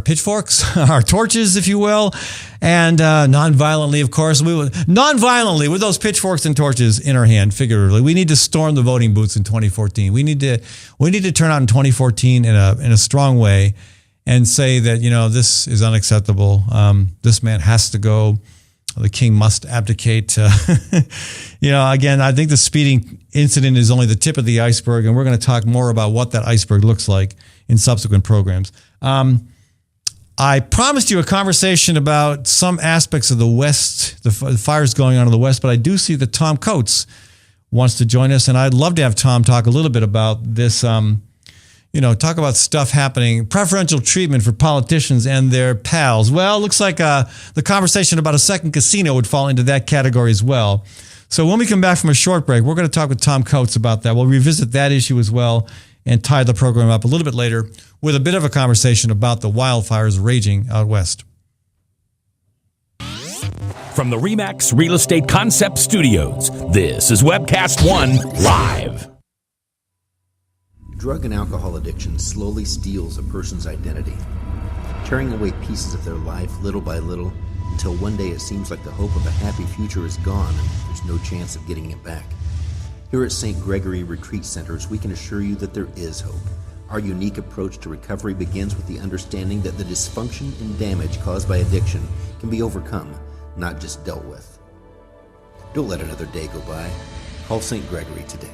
pitchforks, our torches, if you will, and non-violently, of course. Non-violently, with those pitchforks and torches in our hand, figuratively. We need to storm the voting booths in 2014. We need to turn out in 2014 in a strong way and say that, this is unacceptable. This man has to go. The king must abdicate. Again, I think the speeding incident is only the tip of the iceberg, and we're going to talk more about what that iceberg looks like in subsequent programs. I promised you a conversation about some aspects of the West, the fires going on in the West, but I do see that Tom Coates wants to join us, and I'd love to have Tom talk a little bit about this, talk about stuff happening, preferential treatment for politicians and their pals. Well, it looks like the conversation about a second casino would fall into that category as well. So when we come back from a short break, we're going to talk with Tom Coates about that. We'll revisit that issue as well and tie the program up a little bit later with a bit of a conversation about the wildfires raging out west. From the RE/MAX Real Estate Concept Studios, this is Webcast One Live. Drug and alcohol addiction slowly steals a person's identity, tearing away pieces of their life little by little until one day it seems like the hope of a happy future is gone and there's no chance of getting it back. Here at St. Gregory Retreat Centers, we can assure you that there is hope. Our unique approach to recovery begins with the understanding that the dysfunction and damage caused by addiction can be overcome, not just dealt with. Don't let another day go by. Call St. Gregory today.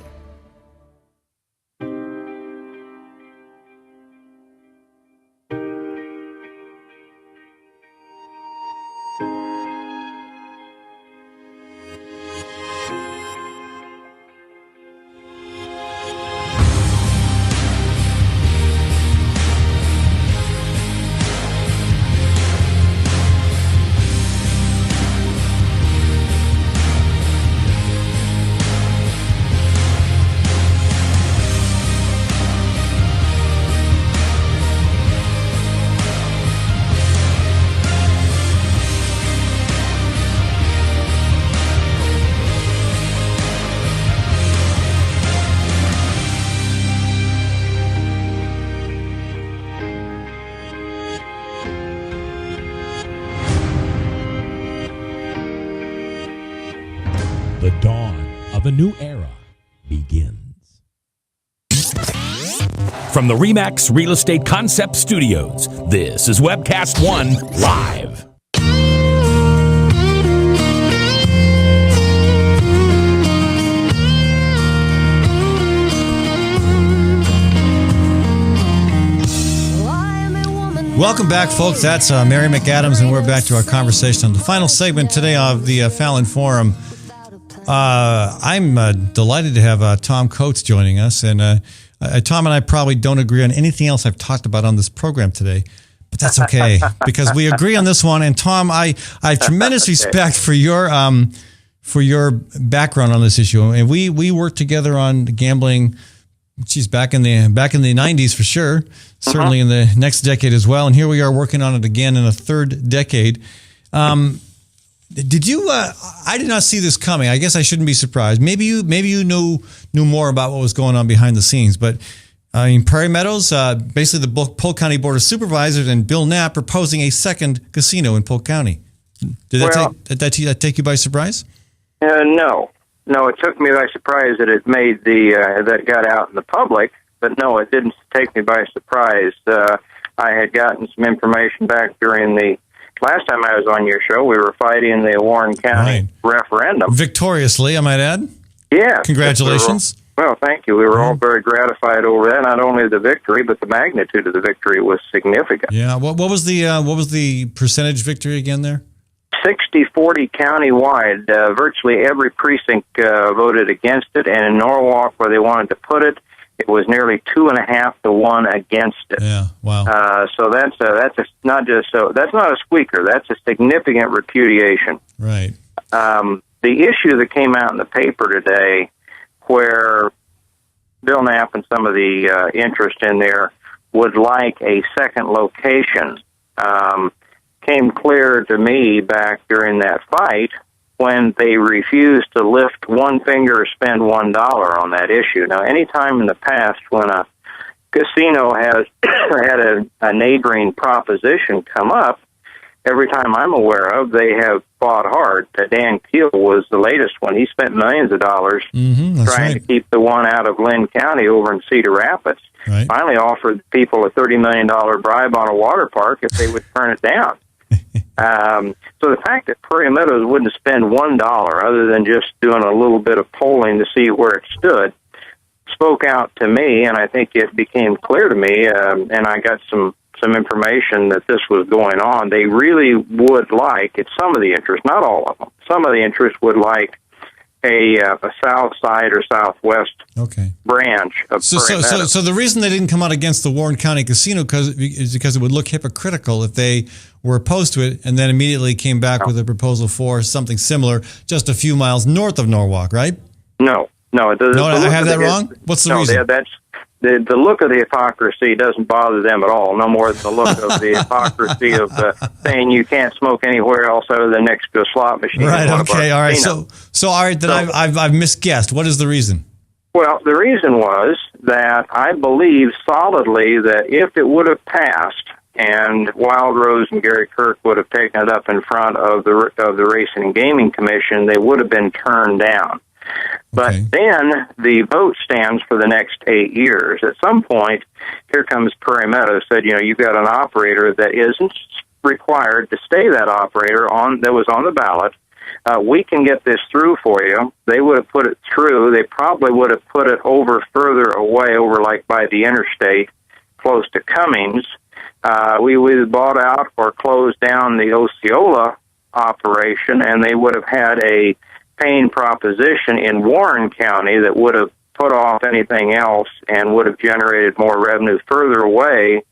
new era begins. From the RE/MAX Real Estate Concept Studios, this is Webcast One Live. Welcome back, folks. That's Mary McAdams, and we're back to our conversation on the final segment today of the Fallon Forum. I'm delighted to have Tom Coates joining us, and Tom and I probably don't agree on anything else I've talked about on this program today, but that's okay because we agree on this one. And Tom, I have tremendous respect for your background on this issue, and we worked together on gambling. Geez, back in the 90s for sure. Certainly in the next decade as well. And here we are working on it again in a third decade. Did you? I did not see this coming. I guess I shouldn't be surprised. Maybe you knew more about what was going on behind the scenes. But in Prairie Meadows, basically the Polk County Board of Supervisors and Bill Knapp proposing a second casino in Polk County. Did that take you by surprise? No, it took me by surprise that it made that got out in the public. But no, it didn't take me by surprise. I had gotten some information back during the last time I was on your show. We were fighting the Warren County referendum. Victoriously, I might add. Yeah. Congratulations. Well, thank you. We were all very gratified over that. Not only the victory, but the magnitude of the victory was significant. Yeah. What was the percentage victory again there? 60-40 countywide. Virtually every precinct voted against it, and in Norwalk, where they wanted to put it, it was nearly 2.5 to 1 against it. Yeah, wow. So that's not a squeaker. That's a significant repudiation. Right. The issue that came out in the paper today, where Bill Knapp and some of the interest in there would like a second location, came clear to me back during that fight when they refused to lift one finger or spend $1 on that issue. Now, any time in the past when a casino has had a neighboring proposition come up, every time I'm aware of, they have fought hard. Dan Keel was the latest one. He spent millions of dollars trying to keep the one out of Lynn County over in Cedar Rapids. Right. Finally offered people a $30 million bribe on a water park if they would turn it down. So the fact that Prairie Meadows wouldn't spend $1 other than just doing a little bit of polling to see where it stood spoke out to me, and I think it became clear to me, and I got some information that this was going on. They really would like, it's some of the interest, not all of them, some of the interest would like a south side or southwest branch of Prairie Meadows. So the reason they didn't come out against the Warren County Casino is because it would look hypocritical if they were opposed to it and then immediately came back with a proposal for something similar just a few miles north of Norwalk, right? No. I have that wrong? What's the reason? That's the look of the hypocrisy doesn't bother them at all, no more than the look of the hypocrisy of saying you can't smoke anywhere else other than next to a slot machine. Right, okay, all right. So all right, then I've misguessed. What is the reason? Well, the reason was that I believe solidly that if it would have passed and Wild Rose and Gary Kirk would have taken it up in front of the Racing and Gaming Commission, they would have been turned down. But then the vote stands for the next 8 years. At some point, here comes Prairie Meadows, said, you've got an operator that isn't required to stay that operator that was on the ballot. We can get this through for you. They would have put it through. They probably would have put it over further away, over like by the interstate, close to Cummings. We would have bought out or closed down the Osceola operation, and they would have had a paying proposition in Warren County that would have put off anything else and would have generated more revenue further away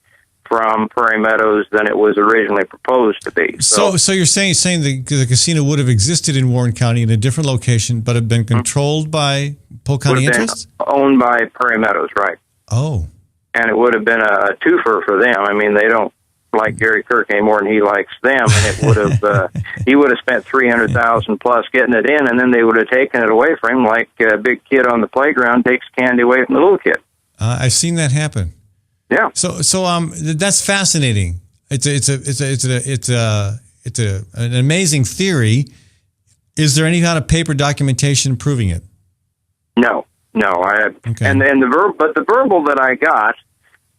from Prairie Meadows than it was originally proposed to be. So you're saying the casino would have existed in Warren County in a different location, but have been controlled by Polk County interests? Owned by Prairie Meadows, right. Oh. And it would have been a twofer for them. I mean, they don't like Gary Kirk any more than he likes them, and it would have he would have spent $300,000 plus getting it in, and then they would have taken it away from him like a big kid on the playground takes candy away from the little kid. I've seen that happen. Yeah. So that's fascinating. It's an amazing theory. Is there any kind of paper documentation proving it? No. Okay. And the verbal that I got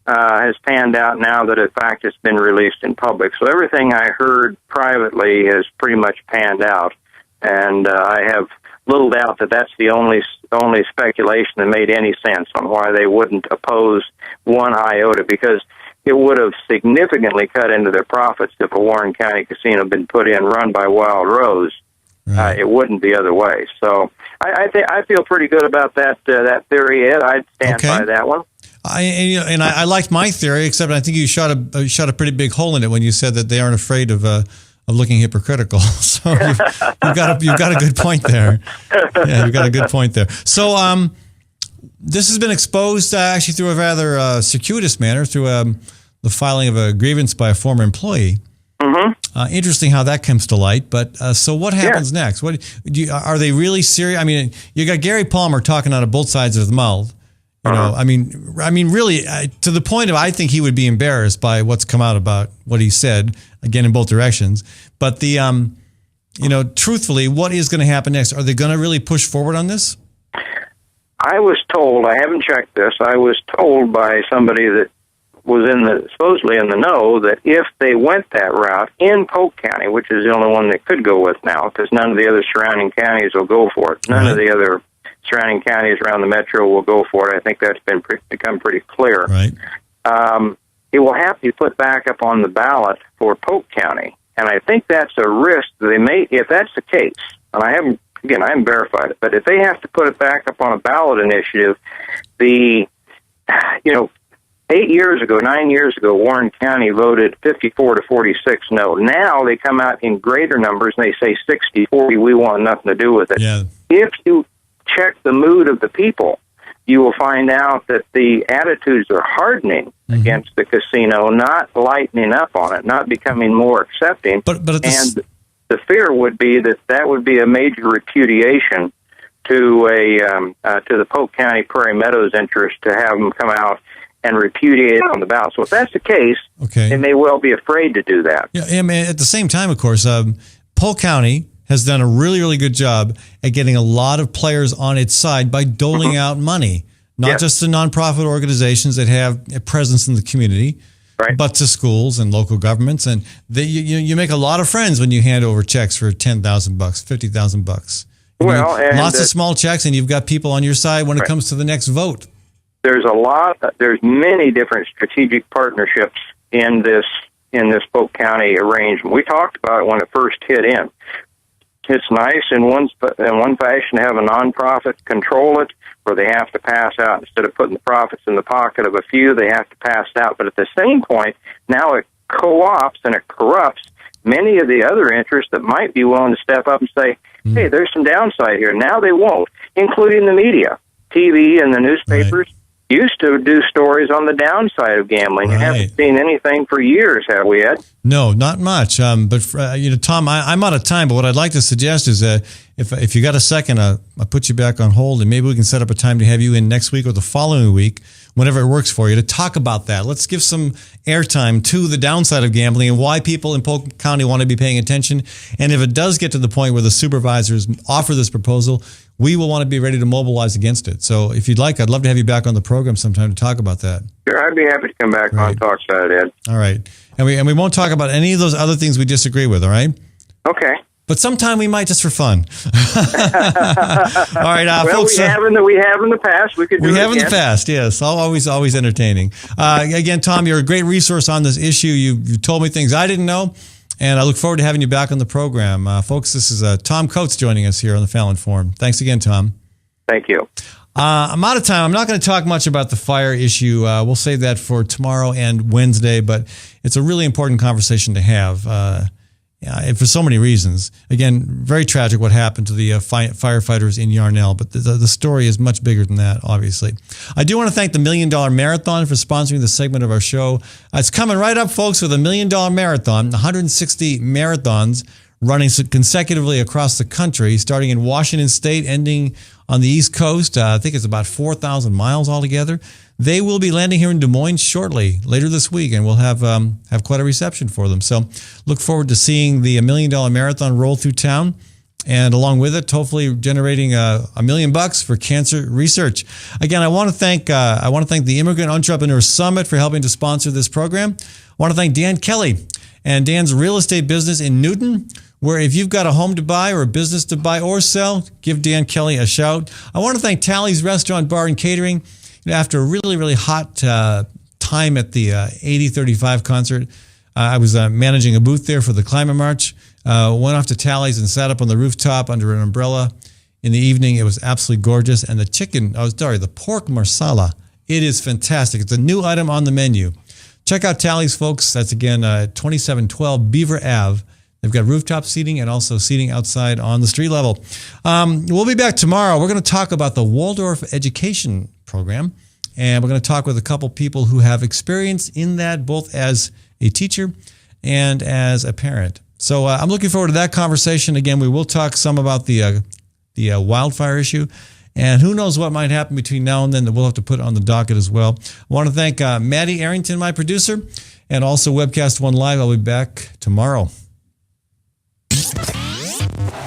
has panned out now that in fact it's been released in public. So everything I heard privately has pretty much panned out, and I have little doubt that that's the only speculation that made any sense on why they wouldn't oppose one iota, because it would have significantly cut into their profits if a Warren County casino had been put in, run by Wild Rose. Right. It wouldn't the other way. So I feel pretty good about that theory, Ed. I'd stand by that one. I liked my theory, except I think you shot a pretty big hole in it when you said that they aren't afraid of looking hypocritical. So you've got a good point there. Yeah, you've got a good point there. So this has been exposed actually through a rather circuitous manner through the filing of a grievance by a former employee. Mm-hmm. Interesting how that comes to light. But so what happens next? What are they really serious? I mean, you got Gary Palmer talking out of both sides of his mouth. You know, I mean, really, to the point of I think he would be embarrassed by what's come out about what he said, again, in both directions. But truthfully, what is going to happen next? Are they going to really push forward on this? I was told, I haven't checked this, I was told by somebody that was supposedly in the know, that if they went that route in Polk County, which is the only one they could go with now, because none of the other surrounding counties will go for it. None of the other surrounding counties around the metro will go for it. I think that's become pretty clear. Right. It will have to be put back up on the ballot for Polk County, and I think that's a risk that they may. If that's the case, and I haven't verified it, but if they have to put it back up on a ballot initiative, 9 years ago, Warren County voted 54 to 46 no. Now they come out in greater numbers and they say 60-40. We want nothing to do with it. Yeah. If you check the mood of the people, you will find out that the attitudes are hardening against the casino, not lightening up on it, not becoming more accepting. But the fear would be that would be a major repudiation to the Polk County Prairie Meadows interest to have them come out and repudiate it on the ballot. So if that's the case, they may well be afraid to do that. Yeah, I mean, at the same time, of course, Polk County has done a really, really good job at getting a lot of players on its side by doling out money, not just to nonprofit organizations that have a presence in the community, but to schools and local governments. And you make a lot of friends when you hand over checks for $10,000, $50,000. Lots of small checks, and you've got people on your side when it comes to the next vote. There's many different strategic partnerships in this Polk County arrangement. We talked about it when it first hit in. It's nice in one fashion to have a nonprofit control it, where they have to pass out, instead of putting the profits in the pocket of a few, they have to pass out. But at the same point, now it co-ops and it corrupts many of the other interests that might be willing to step up and say, hey, there's some downside here. Now they won't, including the media. TV and the newspapers used to do stories on the downside of gambling. You haven't seen anything for years, have we, Ed? No, not much. But Tom, I'm out of time. But what I'd like to suggest is if you got a second, I'll put you back on hold, and maybe we can set up a time to have you in next week or the following week, whenever it works for you, to talk about that. Let's give some airtime to the downside of gambling and why people in Polk County want to be paying attention. And if it does get to the point where the supervisors offer this proposal, we will want to be ready to mobilize against it. So if you'd like, I'd love to have you back on the program sometime to talk about that. Sure, I'd be happy to come back on and talk about it, Ed. All right. And we won't talk about any of those other things we disagree with, all right? Okay. But sometime we might, just for fun. All right, folks. We have in the past. We have in the past, yes. Always entertaining. Again, Tom, you're a great resource on this issue. You told me things I didn't know, and I look forward to having you back on the program. Folks, this is Tom Coates joining us here on the Fallon Forum. Thanks again, Tom. Thank you. I'm out of time. I'm not going to talk much about the fire issue. We'll save that for tomorrow and Wednesday, but it's a really important conversation to have. And for so many reasons. Again, very tragic what happened to the firefighters in Yarnell, but the story is much bigger than that, obviously. I do want to thank the $1 Million Marathon for sponsoring this segment of our show. It's coming right up, folks, with a $1 Million Marathon, 160 marathons running consecutively across the country, starting in Washington State, ending on the East Coast. I think it's about 4,000 miles altogether. They will be landing here in Des Moines shortly, later this week, and we'll have quite a reception for them. So look forward to seeing the $1 Million Marathon roll through town. and along with it, hopefully generating $1 million for cancer research. Again, I want to thank the Immigrant Entrepreneur Summit for helping to sponsor this program. I want to thank Dan Kelly and Dan's real estate business in Newton, where if you've got a home to buy or a business to buy or sell, give Dan Kelly a shout. I want to thank Tally's Restaurant, Bar, and Catering. After a really, really hot time at the 8035 concert, I was managing a booth there for the Climate March. Went off to Tally's and sat up on the rooftop under an umbrella in the evening. It was absolutely gorgeous. And the pork marsala, it is fantastic. It's a new item on the menu. Check out Tally's, folks. That's, again, 2712 Beaver Ave. They've got rooftop seating and also seating outside on the street level. We'll be back tomorrow. We're going to talk about the Waldorf Education Program, and we're going to talk with a couple people who have experience in that, both as a teacher and as a parent. So I'm looking forward to that conversation. Again, we will talk some about the wildfire issue, and who knows what might happen between now and then that we'll have to put on the docket as well. I want to thank Maddie Arrington, my producer, and also Webcast One Live. I'll be back tomorrow.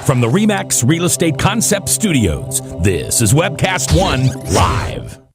From the RE/MAX Real Estate Concept Studios, this is Webcast One Live.